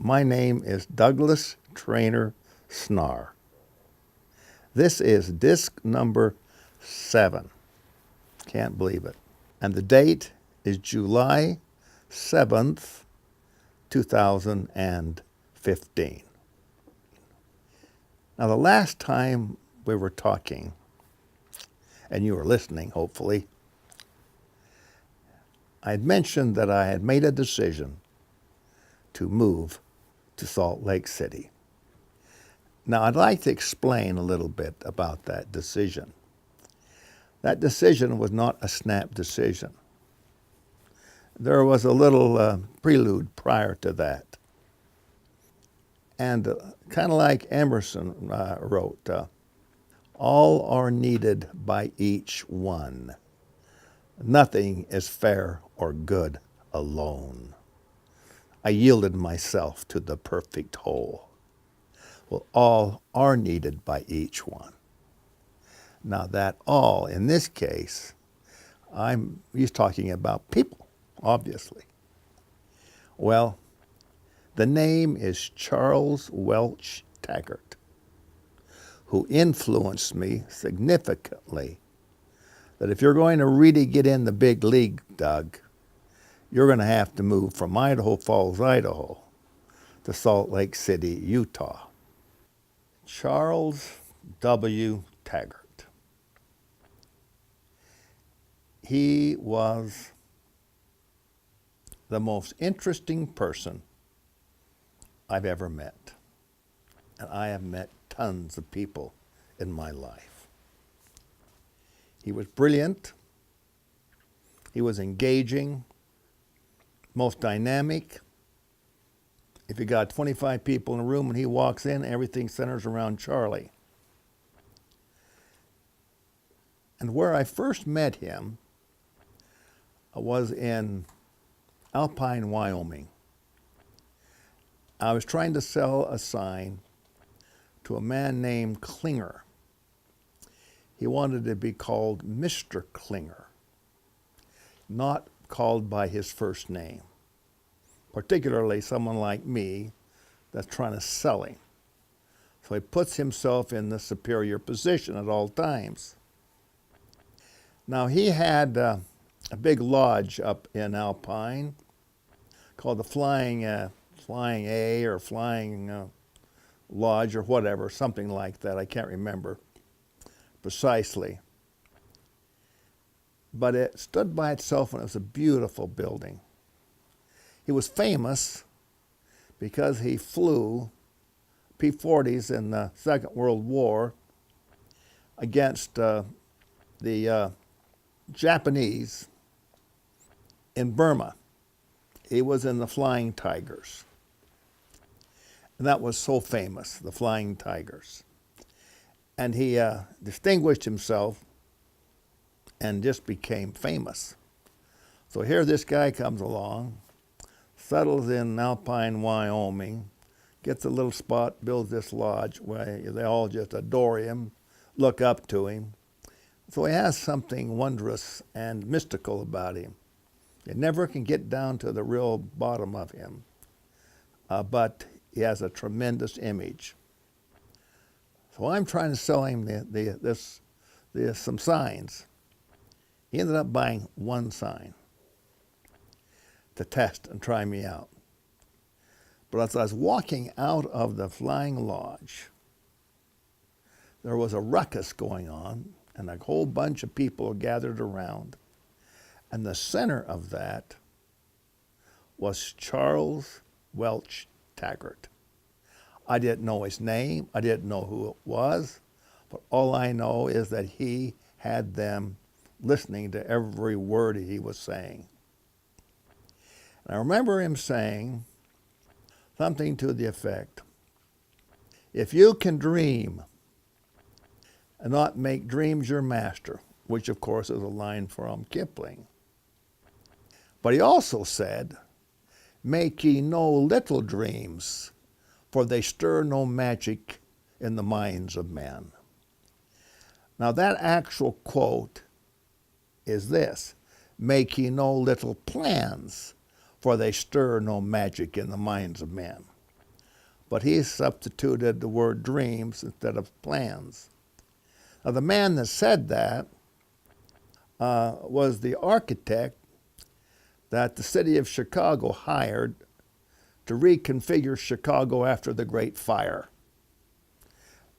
My name is Douglas Trayner Snarr. This is disc number 7. Can't believe it. And the date is July 7th, 2015. Now, the last time we were talking, and you were listening, hopefully, I had mentioned that I had made a decision to move to Salt Lake City. Now, I'd like to explain a little bit about that decision. That decision was not a snap decision. There was a little prelude prior to that. And kind of like Emerson wrote, all are needed by each one. Nothing is fair or good alone. I yielded myself to the perfect whole. Well, all are needed by each one. Now that all, in this case, he's talking about people, obviously. Well, the name is Charles Welch Taggert, who influenced me significantly that if you're going to really get in the big league, Doug, you're going to have to move from Idaho Falls, Idaho, to Salt Lake City, Utah. Charles W. Taggert. He was the most interesting person I've ever met. And I have met tons of people in my life. He was brilliant. He was engaging, most dynamic. If you got 25 people in a room and he walks in, everything centers around Charlie. And where I first met him was in Alpine, Wyoming. I was trying to sell a sign to a man named Klinger. He wanted to be called Mr. Klinger, not called by his first name, particularly someone like me that's trying to sell him. So he puts himself in the superior position at all times. Now, he had a big lodge up in Alpine called the Flying A or Flying Lodge or whatever, something like that. I can't remember precisely. But it stood by itself and it was a beautiful building. He was famous because he flew P-40s in the Second World War against the Japanese in Burma. He was in the Flying Tigers. And that was so famous, the Flying Tigers. And he distinguished himself and just became famous. So here this guy comes along, settles in Alpine, Wyoming, gets a little spot, builds this lodge where they all just adore him, look up to him. So he has something wondrous and mystical about him. You never can get down to the real bottom of him, but he has a tremendous image. So I'm trying to sell him some signs. He ended up buying one sign to test and try me out. But as I was walking out of the Flying Lodge, there was a ruckus going on, and a whole bunch of people gathered around. And the center of that was Charles Welch Taggert. I didn't know his name. I didn't know who it was. But all I know is that he had them listening to every word he was saying. And I remember him saying something to the effect, if you can dream and not make dreams your master, which of course is a line from Kipling. But he also said, make ye no little dreams, for they stir no magic in the minds of men. Now that actual quote is this, make ye no little plans, for they stir no magic in the minds of men. but he substituted the word dreams instead of plans. Now, the man that said that was the architect that the city of Chicago hired to reconfigure Chicago after the Great Fire.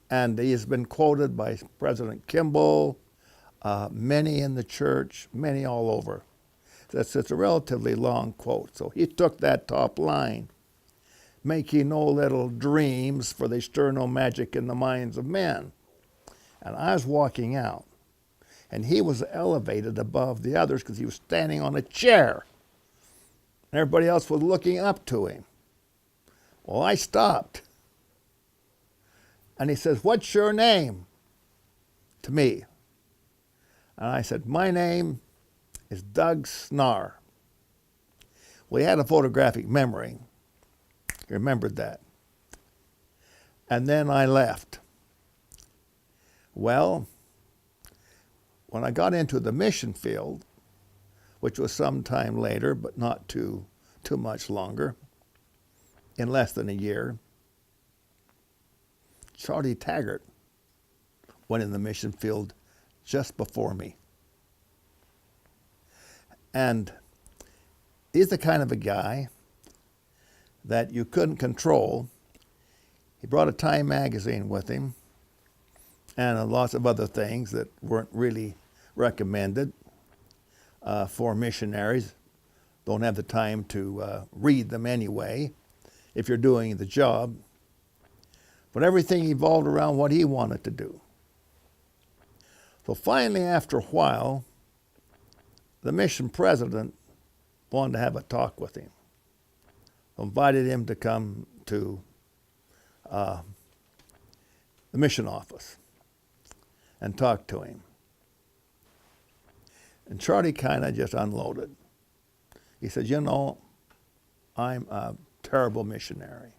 And he has been quoted by President Kimball, many in the church, many all over. It's a relatively long quote. So he took that top line, "Make ye no little dreams, for they stir no magic in the minds of men." And I was walking out, and he was elevated above the others because he was standing on a chair. And everybody else was looking up to him. Well, I stopped. And he says, "What's your name?" to me. And I said, "My name is Doug Snarr." Well, he had a photographic memory. He remembered that. And then I left. Well, when I got into the mission field, which was some time later, but not too much longer, in less than a year, Welch Taggert went in the mission field just before me. And he's the kind of a guy that you couldn't control. He brought a Time magazine with him and lots of other things that weren't really recommended for missionaries. Don't have the time to read them anyway if you're doing the job. But everything evolved around what he wanted to do. So finally, after a while, the mission president wanted to have a talk with him. Invited him to come to the mission office and talk to him. And Charlie kind of just unloaded. He said, "You know, I'm a terrible missionary.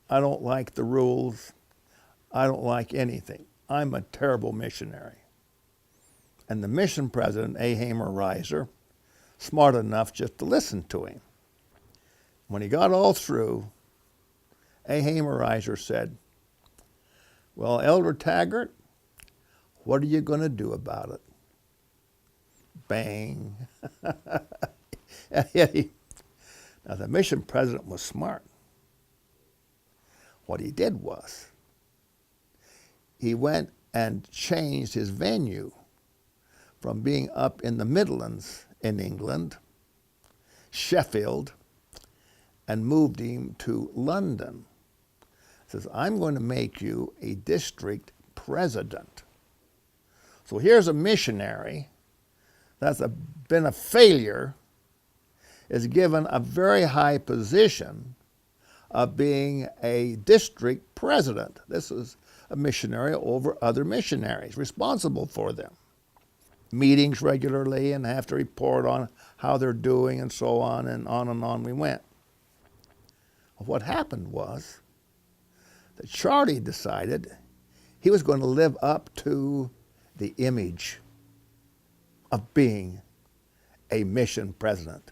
I don't like the rules. I don't like anything. I'm a terrible missionary." And the mission president, A. Hamer Reiser, smart enough just to listen to him. When he got all through, A. Hamer Reiser said, "Well, Elder Taggert, what are you going to do about it?" Bang. Now, the mission president was smart. What he did was, he went and changed his venue from being up in the Midlands in England, Sheffield, and moved him to London. He says, "I'm going to make you a district president." So here's a missionary that's been a failure, is given a very high position of being a district president. This is a missionary over other missionaries, responsible for them. Meetings regularly and have to report on how they're doing and so on and on we went. What happened was that Charlie decided he was going to live up to the image of being a mission president.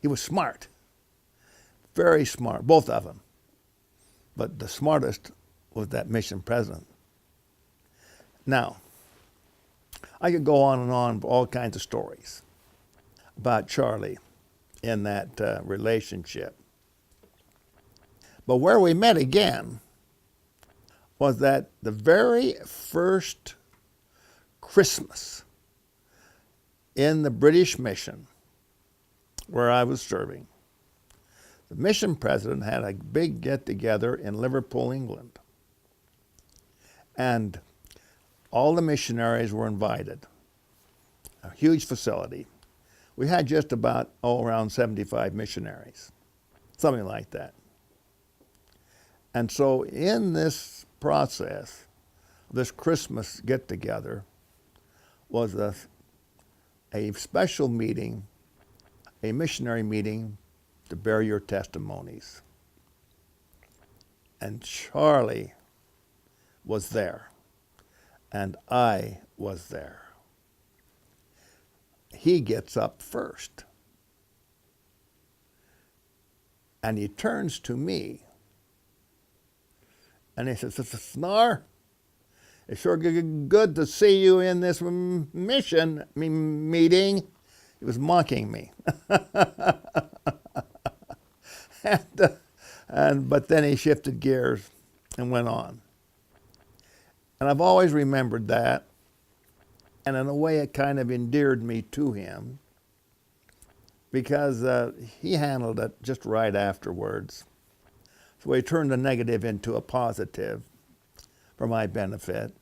He was smart, very smart, both of them. But the smartest was that mission president. Now, I could go on and on, all kinds of stories about Charlie in that relationship. But where we met again was that the very first Christmas in the British mission where I was serving, the mission president had a big get-together in Liverpool, England. And all the missionaries were invited. A huge facility. We had just about, around 75 missionaries, something like that. And so in this process, this Christmas get-together was a special meeting, a missionary meeting to bear your testimonies. And Charlie was there, and I was there. He gets up first. And he turns to me and he says, Snarr, it's sure good to see you in this meeting. He was mocking me. But then he shifted gears and went on. And I've always remembered that. And in a way, it kind of endeared me to him because he handled it just right afterwards. So he turned a negative into a positive for my benefit.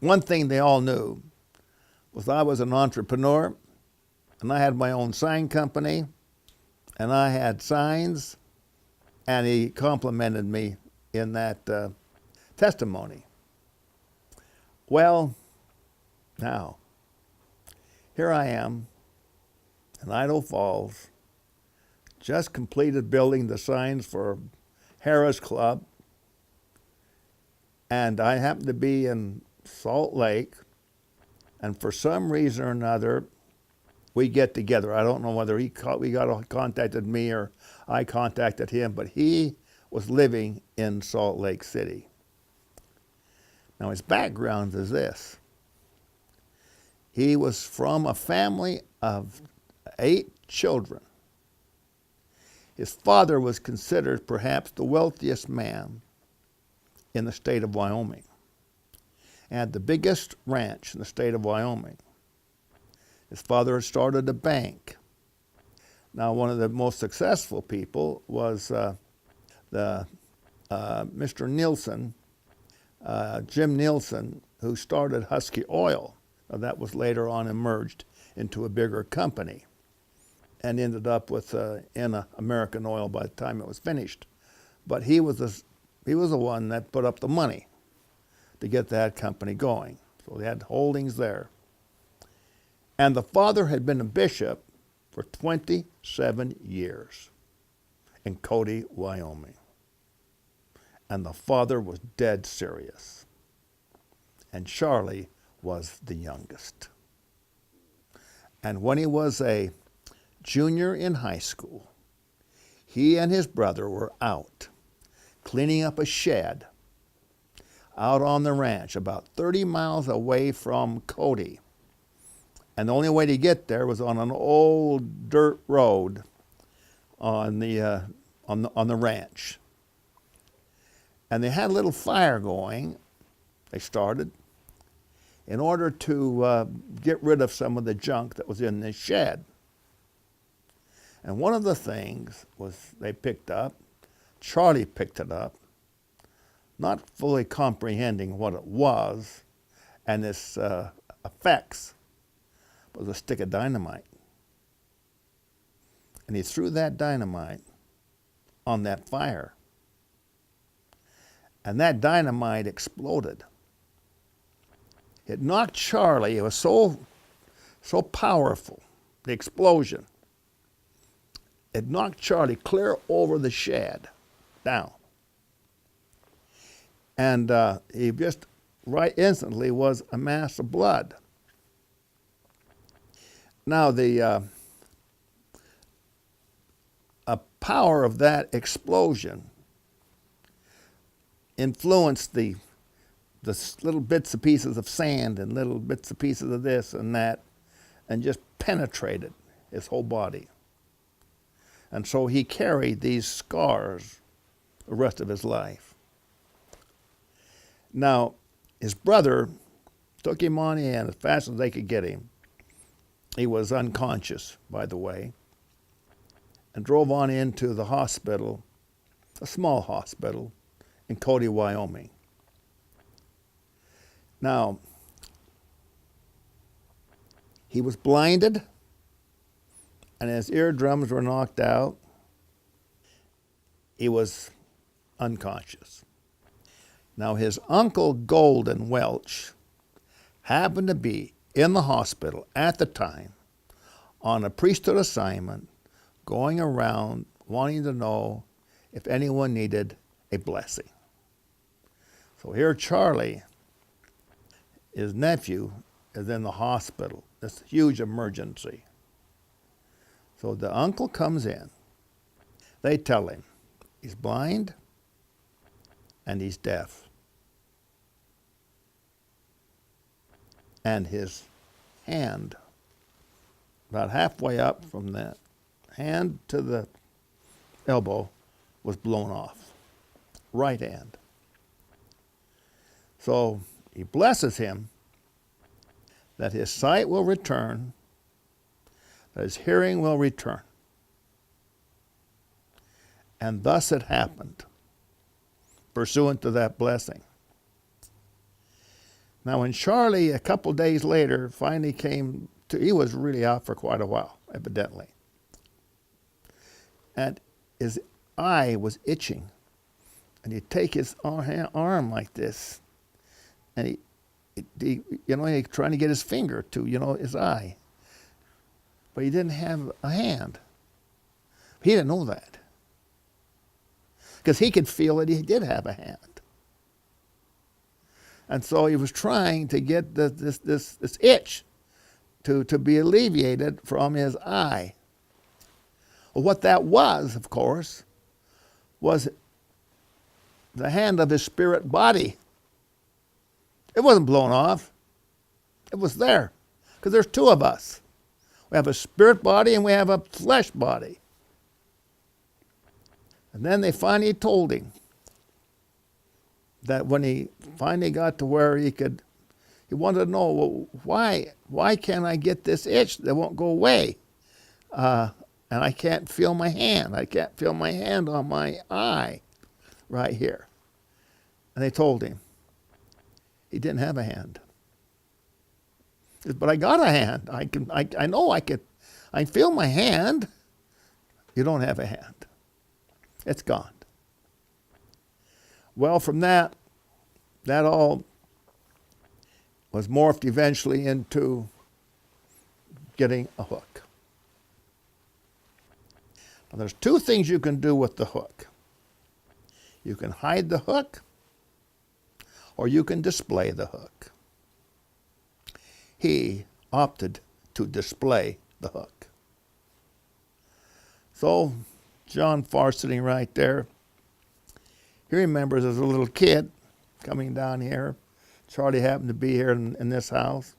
One thing they all knew was I was an entrepreneur, and I had my own sign company, and I had signs, and he complimented me in that testimony. Well, now, here I am in Idaho Falls, just completed building the signs for Harris Club, and I happened to be in Salt Lake, and for some reason or another, we get together. I don't know whether contacted me or I contacted him, but he was living in Salt Lake City. Now his background is this. He was from a family of 8 children. His father was considered perhaps the wealthiest man in the state of Wyoming, and had the biggest ranch in the state of Wyoming. His father had started a bank. Now, one of the most successful people was Mr. Nielsen, Jim Nielsen, who started Husky Oil. Now, that was later on emerged into a bigger company and ended up with in American Oil by the time it was finished. But he was the one that put up the money to get that company going. So they had holdings there. And the father had been a bishop for 27 years in Cody, Wyoming. And the father was dead serious. And Charlie was the youngest. And when he was a junior in high school, he and his brother were out cleaning up a shed out on the ranch about 30 miles away from Cody. And the only way to get there was on an old dirt road on the ranch. And they had a little fire going, they started, in order to get rid of some of the junk that was in this shed. And one of the things was they picked up, Charlie picked it up, not fully comprehending what it was and its effects, was a stick of dynamite. And he threw that dynamite on that fire. And that dynamite exploded. It knocked Charlie, it was so powerful, the explosion. It knocked Charlie clear over the shed, down. And he just right instantly was a mass of blood. Now the power of that explosion influenced the little bits and pieces of sand and little bits and pieces of this and that, and just penetrated his whole body. And so he carried these scars the rest of his life. Now, his brother took him on in as fast as they could get him. He was unconscious, by the way, and drove on into the hospital, a small hospital in Cody, Wyoming. Now, he was blinded, and his eardrums were knocked out. He was unconscious. Now, his uncle Golden Welch happened to be in the hospital at the time on a priesthood assignment, going around wanting to know if anyone needed a blessing. So here Charlie, his nephew, is in the hospital. This huge emergency. So the uncle comes in, They tell him he's blind and he's deaf. And his hand, about halfway up from that hand to the elbow, was blown off. Right hand. So he blesses him that his sight will return, that his hearing will return. And thus it happened, pursuant to that blessing. Now when Charlie, a couple days later, finally came to, he was really out for quite a while, evidently. And his eye was itching. And he'd take his arm like this, and he trying to get his finger to, his eye. But he didn't have a hand. He didn't know that. Because he could feel that he did have a hand. And so he was trying to get this itch to be alleviated from his eye. Well, what that was, of course, was the hand of his spirit body. It wasn't blown off. It was there. Because there's two of us. We have a spirit body and we have a flesh body. And then they finally told him that when he finally got to where he wanted to know, well, why can't I get this itch that won't go away? And I can't feel my hand. I can't feel my hand on my eye right here. And they told him he didn't have a hand. He said, but I got a hand. I know I can feel my hand. You don't have a hand. It's gone. Well, from that all was morphed eventually into getting a hook. Now, there's two things you can do with the hook. You can hide the hook, or you can display the hook. He opted to display the hook. So, John Farr sitting right there, he remembers as a little kid coming down here. Charlie happened to be here in this house.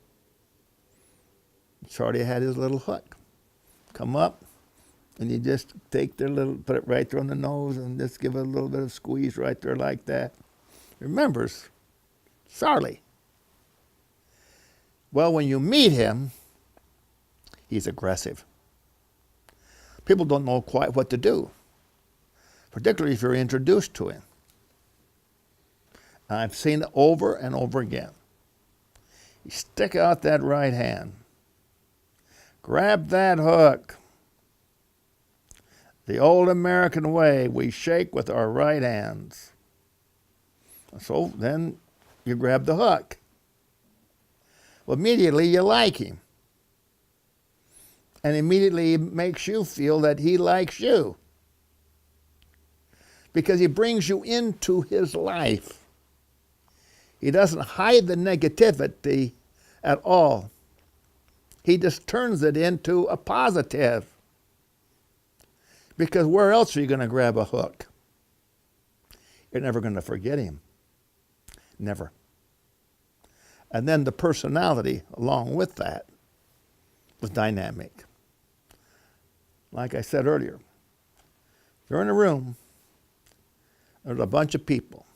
Charlie had his little hook. Come up, and you just take put it right there on the nose and just give it a little bit of squeeze right there like that. Remembers Charlie. Well, when you meet him, he's aggressive. People don't know quite what to do, particularly if you're introduced to him. I've seen it over and over again. You stick out that right hand. Grab that hook. The old American way, we shake with our right hands. So then you grab the hook. Well, immediately you like him. And immediately it makes you feel that he likes you. Because he brings you into his life. He doesn't hide the negativity at all. He just turns it into a positive. Because where else are you going to grab a hook? You're never going to forget him. Never. And then the personality along with that was dynamic. Like I said earlier, if you're in a room, there's a bunch of people.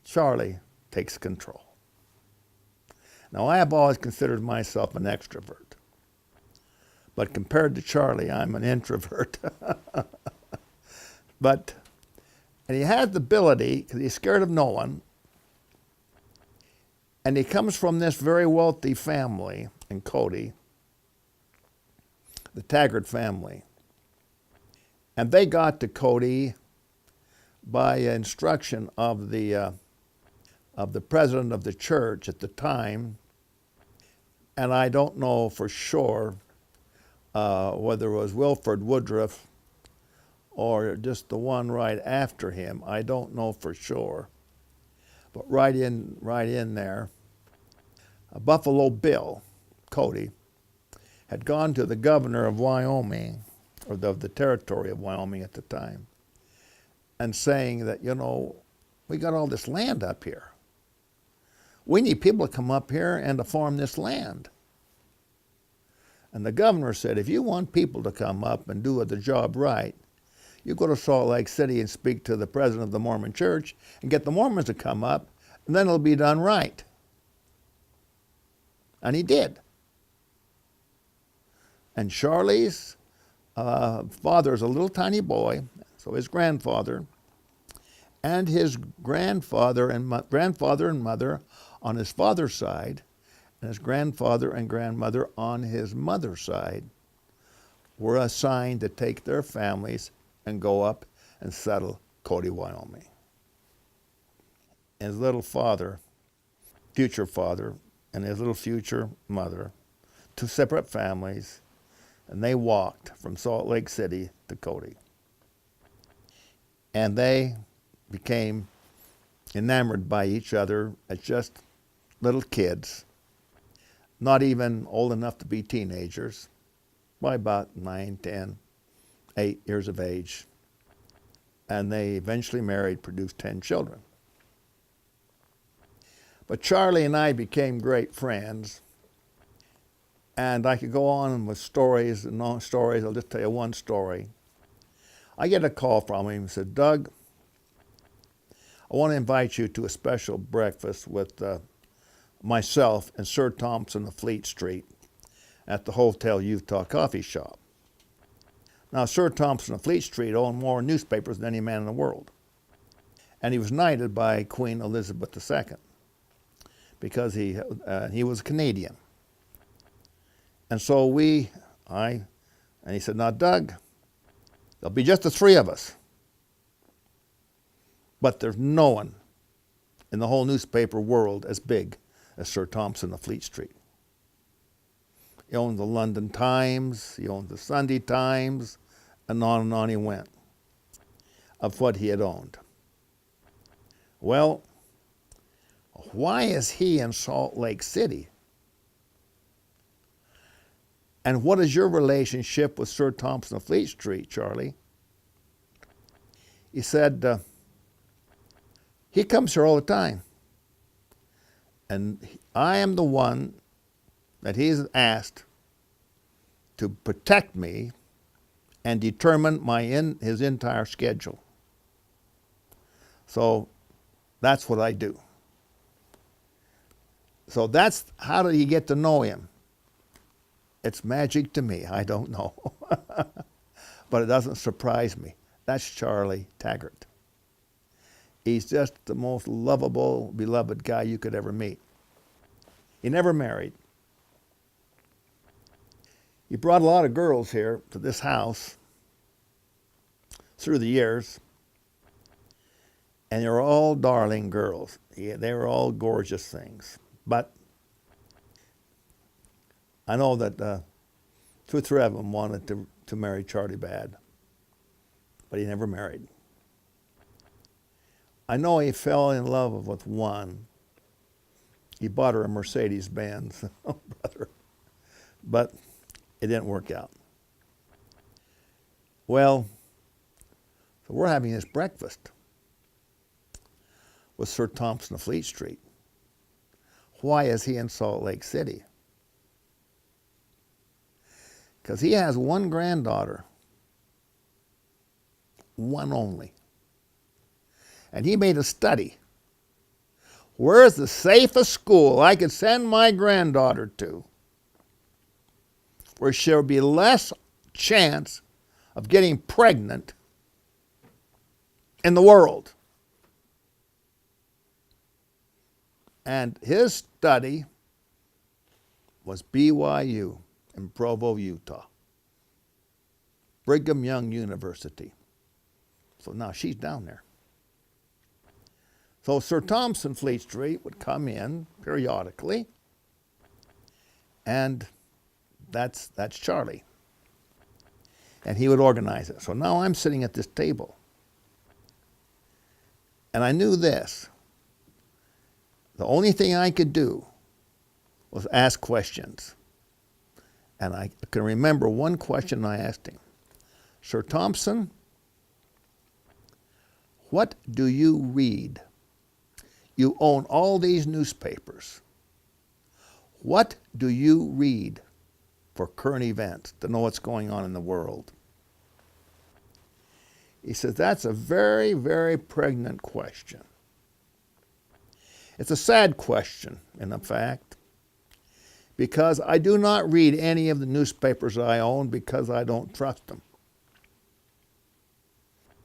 Charlie takes control. Now, I have always considered myself an extrovert. But compared to Charlie, I'm an introvert. And he has the ability, because he's scared of no one, and he comes from this very wealthy family in Cody, the Taggert family. And they got to Cody by instruction of the president of the church at the time, and I don't know for sure whether it was Wilford Woodruff or just the one right after him. I don't know for sure. But right in there, Buffalo Bill Cody had gone to the governor of Wyoming or of the territory of Wyoming at the time, and saying that, we got all this land up here. We need people to come up here and to farm this land. And the governor said, if you want people to come up and do the job right, you go to Salt Lake City and speak to the president of the Mormon Church and get the Mormons to come up, and then it'll be done right. And he did. And Charlie's father is a little tiny boy, so his grandfather, and his grandfather and mother on his father's side, and his grandfather and grandmother on his mother's side, were assigned to take their families and go up and settle Cody, Wyoming. His little father, future father, and his little future mother, two separate families, and they walked from Salt Lake City to Cody. And they became enamored by each other as just little kids, not even old enough to be teenagers, by about 9, 10, 8 years of age. And they eventually married, produced 10 children. But Charlie and I became great friends. And I could go on with stories and long stories. I'll just tell you one story. I get a call from him and said, Doug, I want to invite you to a special breakfast with myself and Sir Thompson of Fleet Street at the Hotel Utah Coffee Shop. Now, Sir Thompson of Fleet Street owned more newspapers than any man in the world. And he was knighted by Queen Elizabeth II because he was Canadian. And so and he said, now, Doug, there'll be just the three of us. But there's no one in the whole newspaper world as big as Sir Thompson of Fleet Street. He owned the London Times, he owned the Sunday Times, and on he went of what he had owned. Well, why is he in Salt Lake City? And what is your relationship with Sir Thompson of Fleet Street, Charlie? He said, he comes here all the time. And I am the one that he's asked to protect me and determine his entire schedule. So that's what I do. So that's how did he get to know him? It's magic to me. I don't know. But it doesn't surprise me. That's Charlie Taggert. He's just the most lovable, beloved guy you could ever meet. He never married. He brought a lot of girls here to this house through the years, and they were all darling girls. They were all gorgeous things. But I know that 2 or 3 of them wanted to marry Charlie bad, but he never married. I know he fell in love with one. He bought her a Mercedes-Benz, oh brother, but it didn't work out. Well, so we're having this breakfast with Sir Thompson of Fleet Street. Why is he in Salt Lake City? Because he has one granddaughter, one only. And he made a study. Where's the safest school I could send my granddaughter to where she'll be less chance of getting pregnant in the world? And his study was BYU in Provo, Utah. Brigham Young University. So now she's down there. So Sir Thompson Fleet Street would come in periodically, and that's Charlie. And he would organize it. So now I'm sitting at this table. And I knew this. The only thing I could do was ask questions. And I can remember one question I asked him. Sir Thompson, what do you read? You own all these newspapers. What do you read for current events to know what's going on in the world? He says, that's a very, very pregnant question. It's a sad question, in fact, because I do not read any of the newspapers I own because I don't trust them.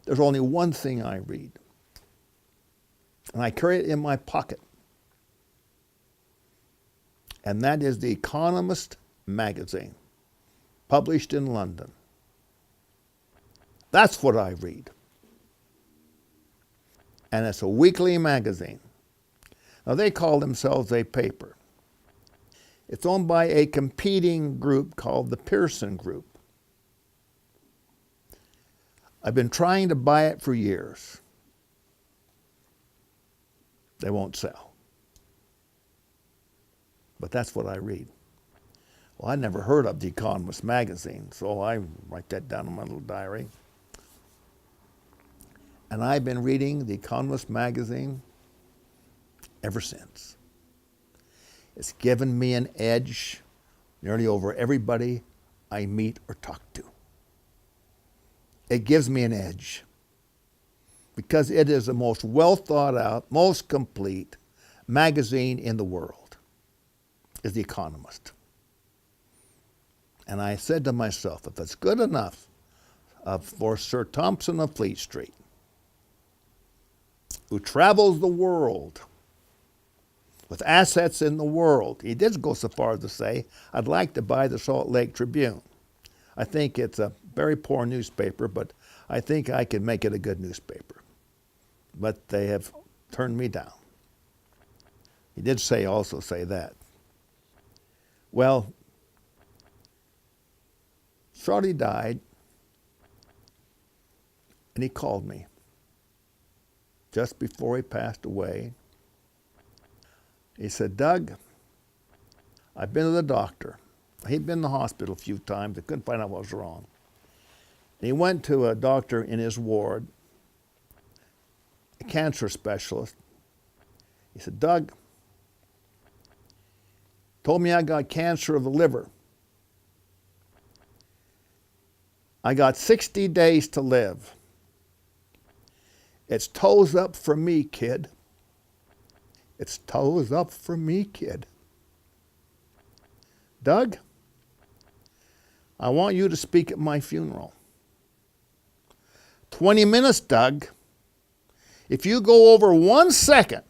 There's only one thing I read, and I carry it in my pocket, and that is The Economist magazine, published in London. That's what I read. And it's a weekly magazine. Now, they call themselves a paper. It's owned by a competing group called the Pearson Group. I've been trying to buy it for years. They won't sell. But that's what I read. Well, I never heard of The Economist magazine, so I write that down in my little diary. And I've been reading The Economist magazine ever since. It's given me an edge nearly over everybody I meet or talk to. It gives me an edge because it is the most well thought out, most complete magazine in the world, is The Economist. And I said to myself, if it's good enough for Sir Thompson of Fleet Street, who travels the world with assets in the world. He did go so far as to say, I'd like to buy the Salt Lake Tribune. I think it's a very poor newspaper, but I think I can make it a good newspaper. But they have turned me down. He did also say that. Well, Charlie died, and he called me just before he passed away. He said, Doug, I've been to the doctor. He'd been in the hospital a few times. They couldn't find out what was wrong. And he went to a doctor in his ward, a cancer specialist. He said, Doug, told me I got cancer of the liver. I got 60 days to live. It's toes up for me, kid. It's toes up for me, kid. Doug, I want you to speak at my funeral. 20 minutes, Doug. If you go over 1 second,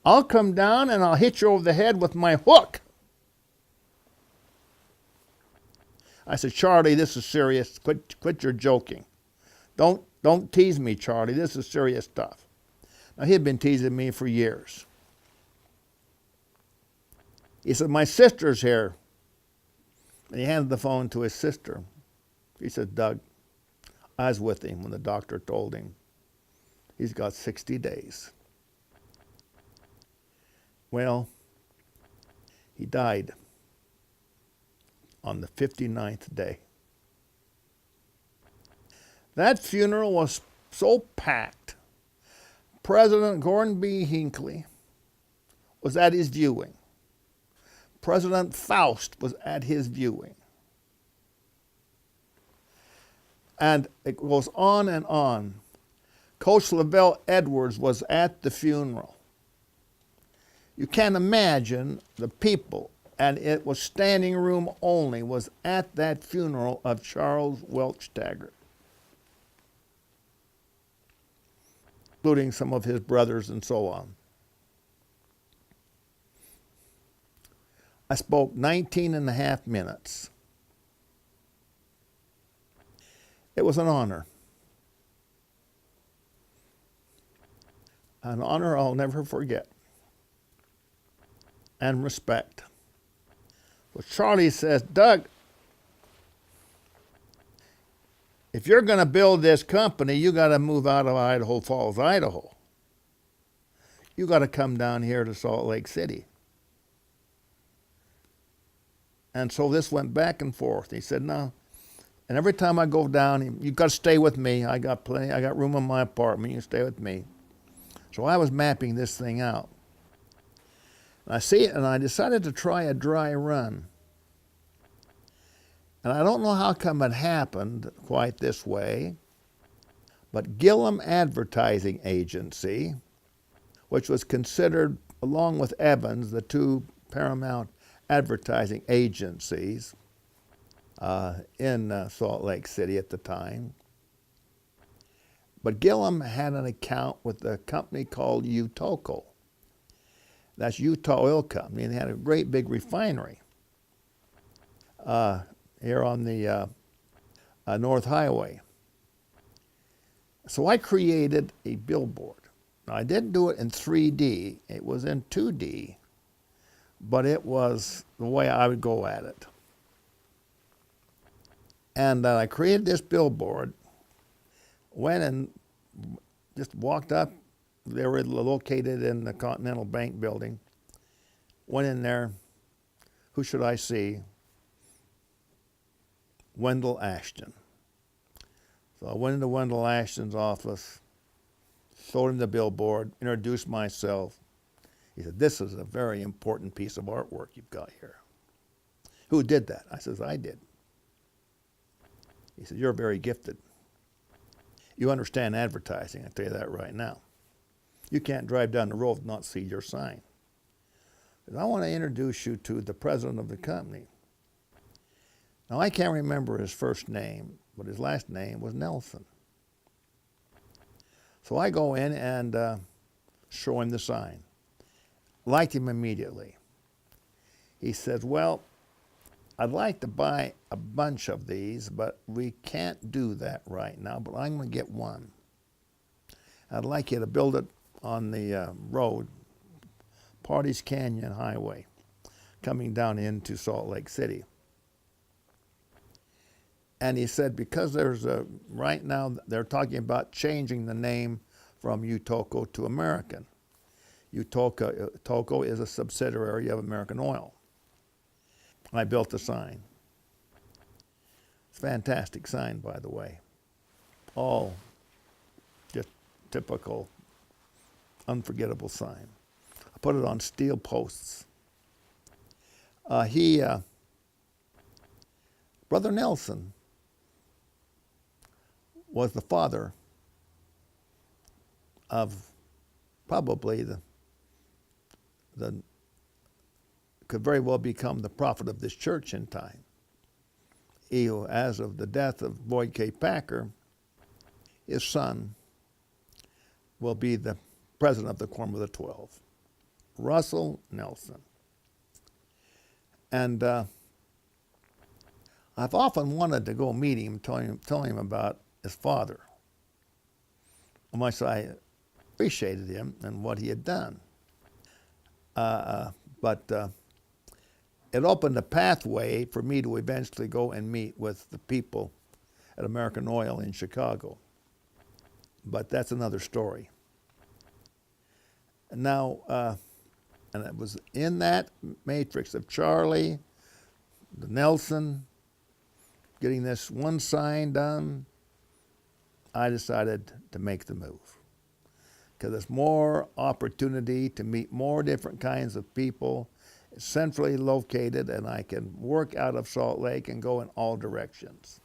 I'll come down and I'll hit you over the head with my hook. I said, Charlie, this is serious. Quit your joking. Don't tease me, Charlie. This is serious stuff. Now, he had been teasing me for years. He said, my sister's here. And he handed the phone to his sister. He said, Doug, I was with him when the doctor told him he's got 60 days. Well, he died on the 59th day. That funeral was so packed. President Gordon B. Hinckley was at his viewing. President Faust was at his viewing. And it goes on and on. Coach Lavelle Edwards was at the funeral. You can't imagine the people, and it was standing room only, was at that funeral of Charles Welch Taggert, including some of his brothers and so on. I spoke 19 and a half minutes. It was an honor. An honor I'll never forget. And respect. Well, Charlie says, Doug, if you're going to build this company, you got to move out of Idaho Falls, Idaho. You got to come down here to Salt Lake City. And so this went back and forth. He said, no, And every time I go down, you got to stay with me. I got room in my apartment. You stay with me. So I was mapping this thing out. And I see it, and I decided to try a dry run. And I don't know how come it happened quite this way, but Dillon Advertising Agency, which was considered, along with Evans, the two paramount advertising agencies in Salt Lake City at the time. But Dillon had an account with a company called UTOCO. That's UTOCO Oil Company, and they had a great big refinery here on the North Highway. So I created a billboard. Now, I didn't do it in 3D. It was in 2D, but it was the way I would go at it. And I created this billboard, went and just walked up. They were located in the Continental Bank building. Went in there. Who should I see? Wendell Ashton. So I went into Wendell Ashton's office, showed him the billboard, introduced myself. He said, "This is a very important piece of artwork you've got here." "Who did that?" I says, "I did." He said, "You're very gifted. You understand advertising, I tell you that right now. You can't drive down the road and not see your sign. I want to introduce you to the president of the company." Now, I can't remember his first name, but his last name was Nelson. So I go in and show him the sign. Liked him immediately. He says, "Well, I'd like to buy a bunch of these, but we can't do that right now, but I'm going to get one. I'd like you to build it on the road, Parties Canyon Highway, coming down into Salt Lake City." And he said, because right now they're talking about changing the name from UTOCO to American. UTOCO is a subsidiary of American Oil. I built the sign. It's a fantastic sign, by the way. All just typical, unforgettable sign. I put it on steel posts. Brother Nelson was the father of probably the could very well become the prophet of this church in time. He, as of the death of Boyd K. Packer, his son will be the president of the Quorum of the 12, Russell Nelson. And I've often wanted to go meet him, tell him about his father, how much I appreciated him and what he had done. But it opened a pathway for me to eventually go and meet with the people at American Oil in Chicago. But that's another story. Now, and it was in that matrix of Charlie, the Nelson, getting this one sign done, I decided to make the move. Because there's more opportunity to meet more different kinds of people. It's centrally located, and I can work out of Salt Lake and go in all directions.